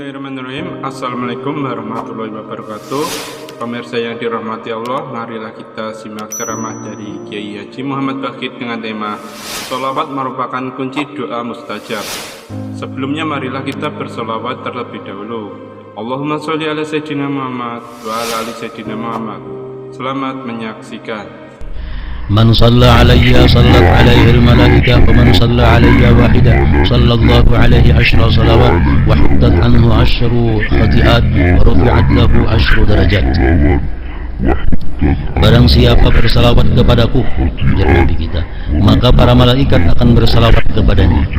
Bismillahirrahmanirrahim. Assalamualaikum warahmatullahi wabarakatuh. Pemirsa yang dirahmati Allah, marilah kita simak ceramah dari Kiai Haji Muhammad Baqir dengan tema Sholawat merupakan kunci doa mustajab. Sebelumnya marilah kita bersolawat terlebih dahulu. Allahumma sholli ala Sayyidina Muhammad wa ala ali Sayyidina Muhammad. Selamat menyaksikan. من صلى علي صلت عليه الملائكة ومن صلى علي واحدة صلى الله عليه 10 صلوات وحطت عنه 10 خطيئات ورفعت له 10 درajat. Barang siapa bersalawat kepadaku, ujar Nabi kita, maka para malaikat akan bersalawat kepadanya.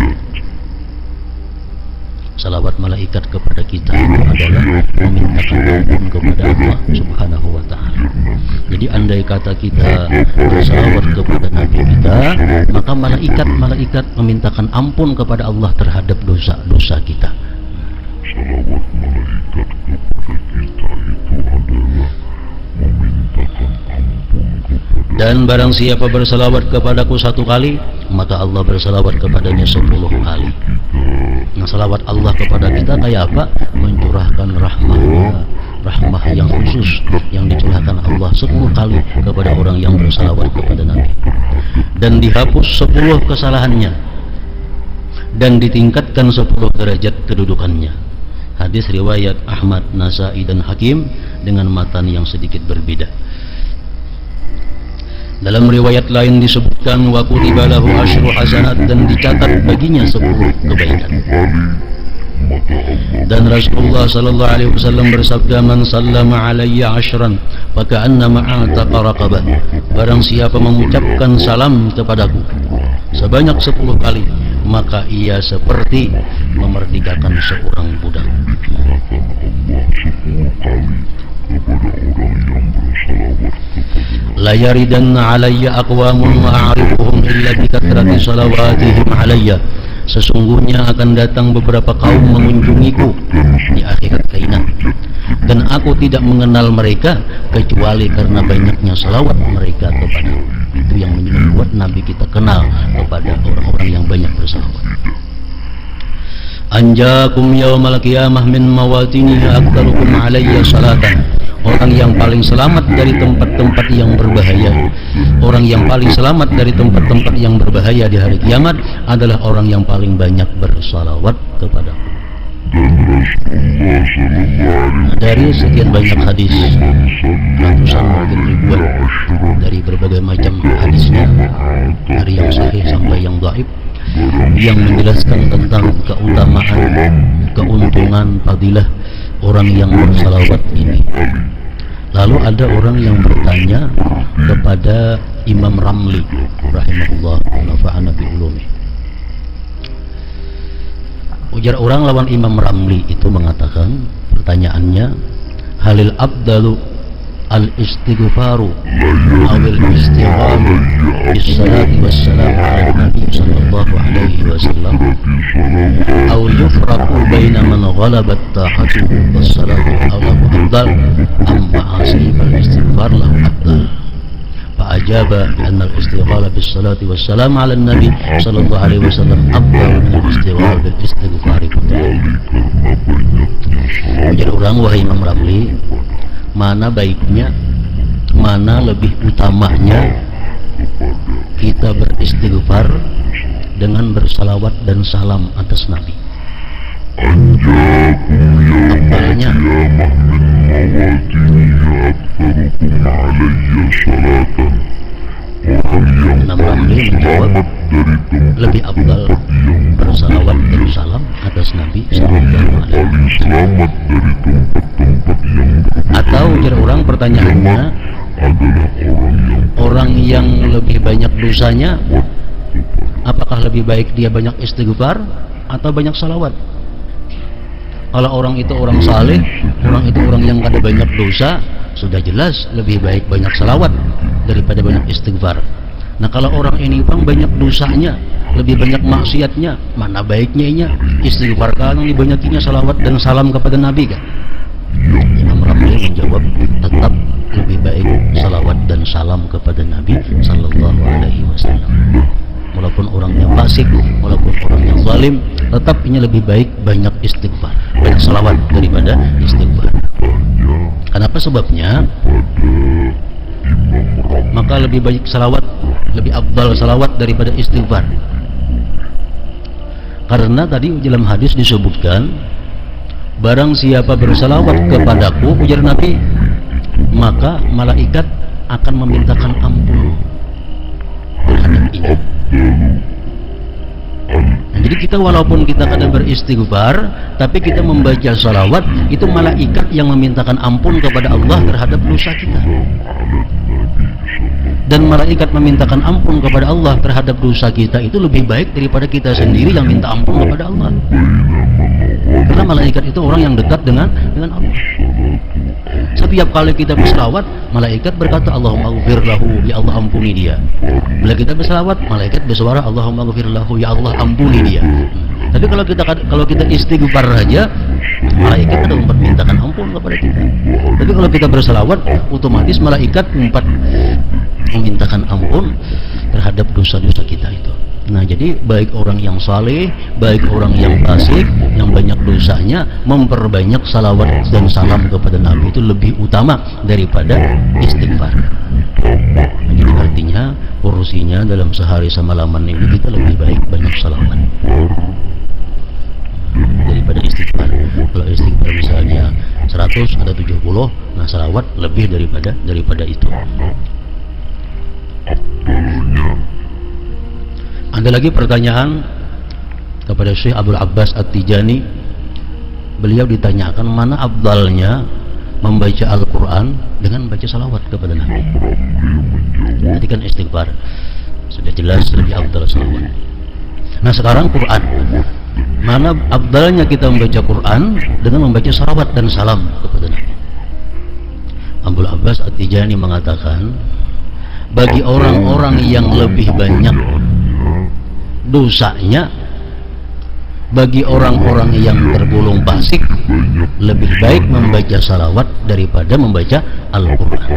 Salawat malaikat kepada kita itu adalah memintakan ampun kepada Allah Subhanahu wa ta'ala. Jadi andai kata kita bersalawat kepada Nabi kita, maka malaikat memintakan ampun kepada Allah terhadap dosa-dosa kita. Salawat malaikat kepada kita itu adalah memintakan ampun kepada. Dan barang siapa bersalawat kepadaku 1 kali, maka Allah bersalawat kepadanya 10 kali. Nah, salawat Allah kepada kita kayak apa? Mencurahkan rahmah yang khusus yang dicurahkan Allah 10 kali kepada orang yang bersalawat kepada Nabi, dan dihapus 10 kesalahannya dan ditingkatkan 10 derajat kedudukannya. Hadis riwayat Ahmad, Nasai dan Hakim dengan matan yang sedikit berbeda. Dalam riwayat lain disebutkan wa kutiba lahu 10 hasanat, dan dicatat baginya 10 kebaikan. Dan Rasulullah sallallahu alaihi wasallam bersabda, man sallama alayya 10 faka'annama a'taqa raqabah. Barang siapa mengucapkan salam kepadaku sebanyak 10 kali, maka ia seperti memerdekakan seorang budak. Kepada orang yang bersalawat kepada La yaridanna alayya aqwamun wa a'rifuhum illa bi kathrati salawatihim alayya. Sesungguhnya akan datang beberapa kaum mengunjungiku di akhirat kelak, dan aku tidak mengenal mereka kecuali karena banyaknya salawat mereka kepadaku. Itu yang membuat Nabi kita kenal kepada orang-orang yang banyak bersalawat. Anjakum yaumal qiyamah min mawatiniha aktsarukum alayya salatan. Orang yang paling selamat dari tempat-tempat yang berbahaya, orang yang paling selamat dari tempat-tempat yang berbahaya di hari kiamat adalah orang yang paling banyak bersalawat kepadaku. Dari sekian banyak hadis, ratusan mungkin ribuan, dari berbagai macam hadisnya, dari yang sahih sampai yang dhaif, yang menjelaskan tentang keutamaan, keuntungan, fadilah orang yang bersalawat ini. Lalu ada orang yang bertanya kepada Imam Ramli rahimahullah, nafa'ana bi ulumi. Ujar orang lawan Imam Ramli itu mengatakan, pertanyaannya, halil abdalu al-istighfaru awil istighamu bis-salati was-salamu ala nabi sallallahu alaihi wasallam aw yufraqu baina man ghalabat ta'atuhu was-salatu Allahu afdal amma asib al-istighfar lahu afdal. Fa'ajaba anna al-istighala bis-salati was-salamu ala nabi sallallahu alaihi wasallam afdal min al-istighala bil-istighfar. Ujar orang, wahai Imam Ramli, mana baiknya, mana lebih utamanya kita beristighfar dengan bersalawat dan salam atas Nabi? Apalnya Imam Ramli menjawab, lebih afdal bersalawat dan salam atas Nabi sallallahu alaihi wasallam. Atau ujar orang, pertanyaannya, orang yang lebih banyak dosanya, apakah lebih baik dia banyak istighfar atau banyak salawat? Kalau orang itu orang saleh, orang itu orang yang kada banyak dosa, sudah jelas lebih baik banyak salawat daripada banyak istighfar. Nah, kalau orang ini bang banyak dosanya, lebih banyak maksiatnya, mana baiknya istighfar kan dibanyakinya salawat dan salam kepada Nabi kan? Imam Ramli menjawab, tetap lebih baik salawat dan salam kepada Nabi sallallahu alaihi wasallam. Walaupun orangnya fasik, walaupun orangnya zalim, tetap ini lebih baik banyak istighfar, banyak salawat daripada istighfar. Kenapa sebabnya? Maka lebih baik salawat, lebih afdal salawat daripada istighfar. Karena tadi dalam hadis disebutkan, barang siapa bersalawat kepadaku, ujar Nabi, maka malaikat akan memintakan ampun terhadap ini. Nah, jadi kita walaupun kita kadang beristighfar, tapi kita membaca salawat, itu malaikat yang memintakan ampun kepada Allah terhadap dosa kita. Dan malaikat memintakan ampun kepada Allah terhadap dosa kita itu lebih baik daripada kita sendiri yang minta ampun kepada Allah. Karena malaikat itu orang yang dekat dengan Allah. Setiap kali kita berselawat, malaikat berkata Allahumma ghfir lahu, ya Allah ampuni dia. Bila kita berselawat, malaikat bersuara Allahumma ghfir lahu, ya Allah ampuni dia. Tapi kalau kita istighfar saja, malaikat ada umpat mintakan ampun kepada kita. Tapi kalau kita berselawat, otomatis malaikat umpat memintakan ampun terhadap dosa-dosa kita itu. Nah, jadi baik orang yang saleh, baik orang yang fasik, yang banyak dosanya, memperbanyak salawat dan salam kepada Nabi itu lebih utama daripada istighfar. Nah, jadi artinya porsinya dalam sehari semalaman ini kita lebih baik banyak salawat daripada istighfar. Kalau istighfar misalnya 100 ada 70, nah salawat lebih daripada itu. Ada lagi pertanyaan kepada Syekh Abdul Abbas At-Tijani. Beliau ditanyakan mana afdalnya membaca Al-Quran dengan membaca salawat kepada Nabi. Tadi kan istighfar sudah jelas lebih afdal salawat. Nah sekarang Quran, mana afdalnya kita membaca Quran dengan membaca salawat dan salam kepada Nabi. Abdul Abbas At-Tijani mengatakan, bagi orang-orang yang lebih banyak dosanya, bagi orang-orang yang tergolong fasik, lebih baik membaca salawat daripada membaca Al-Quran.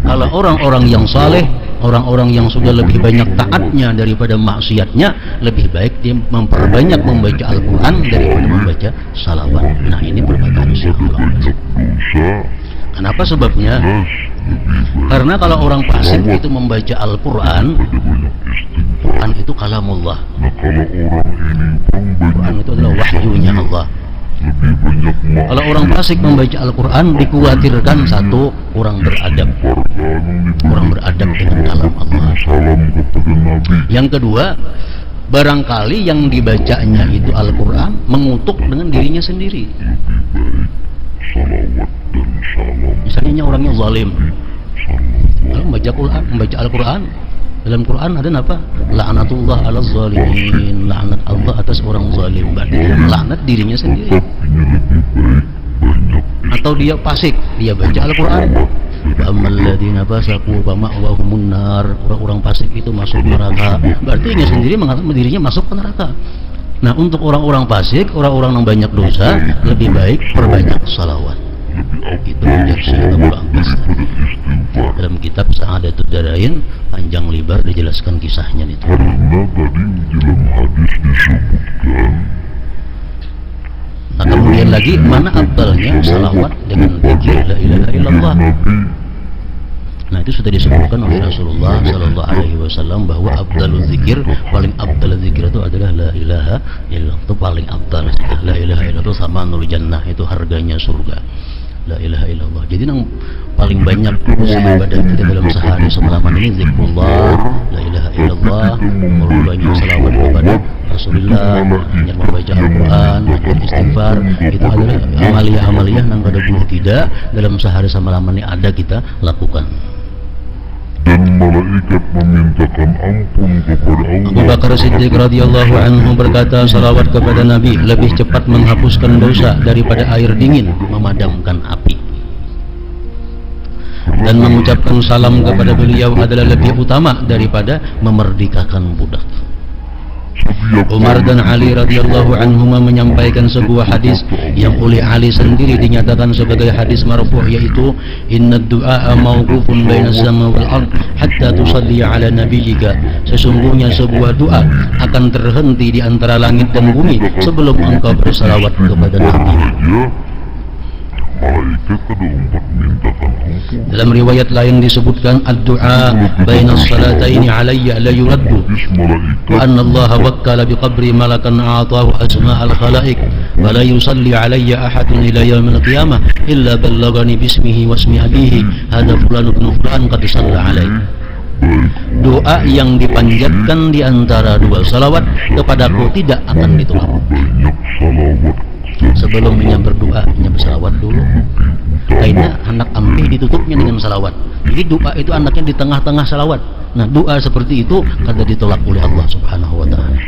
Kalau orang-orang yang saleh, orang-orang yang sudah lebih banyak taatnya daripada maksiatnya, lebih baik dia memperbanyak membaca Al-Quran daripada membaca salawat. Nah ini perkataan Syekh Al-Abbas. Kenapa sebabnya? Karena kalau orang fasik itu membaca Al-Quran, Quran itu kalamullah. Quran itu adalah wahyunya Allah. Kalau orang fasik membaca Al-Quran, dikhawatirkan satu, orang beradab dengan kalam Allah. Yang kedua, barangkali yang dibacanya itu Al-Quran mengutuk dengan dirinya sendiri. Misalnya orangnya zalim, kalau membaca Al-Quran, dalam Quran ada apa? La'natullah ala zalimin, laknat Allah atas orang zalim. Berarti dia melaknat dirinya sendiri. Atau dia fasik, dia baca Al-Quran, wa ammal ladzina fasaqu fa ma'wahumun nar, orang fasik itu masuk neraka. Berarti dia sendiri mengatakan dirinya masuk ke neraka. Nah, untuk orang-orang fasik, orang-orang yang banyak dosa, lebih baik perbanyak salawat. Itu ujar Syekh Abdul Abbas. Dalam kitab Sa'adatud Darain panjang lebar dijelaskan kisahnya itu. Karena tadi dalam hadis disebutkan. Nah, kemudian lagi mana afdalnya salawat dengan zikir la ilaha illallah. Nah itu sudah disebutkan oleh Rasulullah Sallallahu Alaihi Wasallam bahwa afdalul zikir, paling afdal zikir itu adalah la ilaha illallah. Itu paling afdal. La ilaha illallah itu sama nul jannah, itu harganya surga. La ilaha illallah. Jadi yang paling banyak ibadah kita dalam sehari semalaman ini zikrullah, la ilaha illallah, banyak salawat kepada Rasulullah, banyak membaca Al-Quran, banyak istighfar. Itu adalah amaliyah-amaliyah yang kada boleh tidak dalam sehari semalaman ini ada kita lakukan. Dan malaikat memintakan ampun kepada Allah. Abu Bakar Siddiq radhiyallahu anhu berkata, salawat kepada Nabi lebih cepat menghapuskan dosa daripada air dingin memadamkan api. Dan mengucapkan salam kepada beliau adalah lebih utama daripada memerdekakan budak. Umar dan Ali radhiyallahu anhuma menyampaikan sebuah hadis yang oleh Ali sendiri dinyatakan sebagai hadis marfu', yaitu inna du'a mawqufun baina sama wal ard hatta tusalli ala nabiyyika. Sesungguhnya sebuah doa akan terhenti di antara langit dan bumi sebelum engkau bersalawat kepada Nabi. Malaikat ada empat mintakan hukum. Dalam riwayat lain disebutkan ad-du'a baina salataini alayya la yuraddu wa anna Allah wakkala biqabri malakan a'tahu asma'al khalaiq wa la yusalli alayya ahadun ila yaumil qiyamah illa ballagani bismihi wasmi abihi hadha fulan ibn fulan qad shalla alayhi. Doa yang dipanjatkan di antara dua salawat kepadaku tidak akan ditolak. Banyak salawat Sebelumnya berdoa, bersalawat dulu. Lainnya anak ampi ditutupnya dengan salawat. Jadi doa itu anaknya di tengah-tengah salawat. Nah, doa seperti itu kada ditolak oleh Allah Subhanahu wa taala.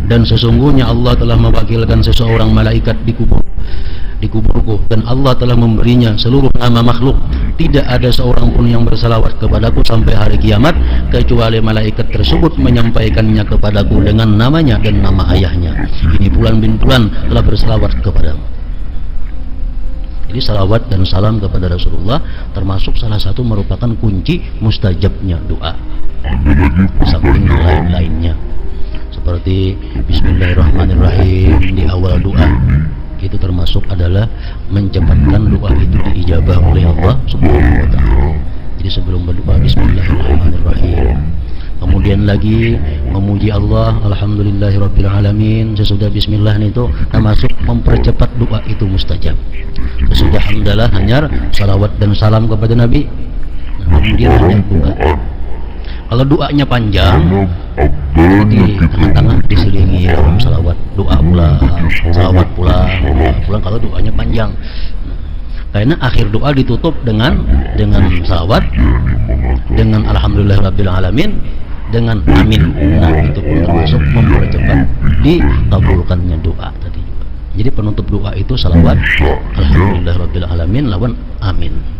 Dan sesungguhnya Allah telah mewakilkan seseorang malaikat di kuburku, dan Allah telah memberinya seluruh nama makhluk. Tidak ada seorang pun yang bersalawat kepadaku sampai hari kiamat kecuali malaikat tersebut menyampaikannya kepadaku dengan namanya dan nama ayahnya. Ini Fulan bin Fulan telah bersalawat kepadamu. Jadi salawat dan salam kepada Rasulullah termasuk salah satu merupakan kunci mustajabnya doa. Samping lain-lainnya seperti Bismillahirrahmanirrahim di awal doa, itu termasuk adalah mencepatkan doa itu diijabah oleh Allah Subhanahu wa taala. Jadi sebelum berdoa Bismillahirrahmanirrahim, kemudian lagi memuji Allah, alhamdulillahirabbil alamin. Sesudah bismillah itu termasuk mempercepat doa itu mustajab. Sesudah hamdalah hanyar salawat dan salam kepada Nabi. Nah, kemudian hanya buka. Kalau doanya panjang, di tengah-tengah diselingi dalam salawat, doa pula, salawat pula, kalau doanya panjang. Karena akhir doa ditutup dengan salawat, dengan alhamdulillahirabbil alamin, dengan amin. Nah, itu pun termasuk mempercepat dikabulkannya doa tadi juga. Jadi penutup doa itu salawat, alhamdulillahirabbil alamin lawan amin.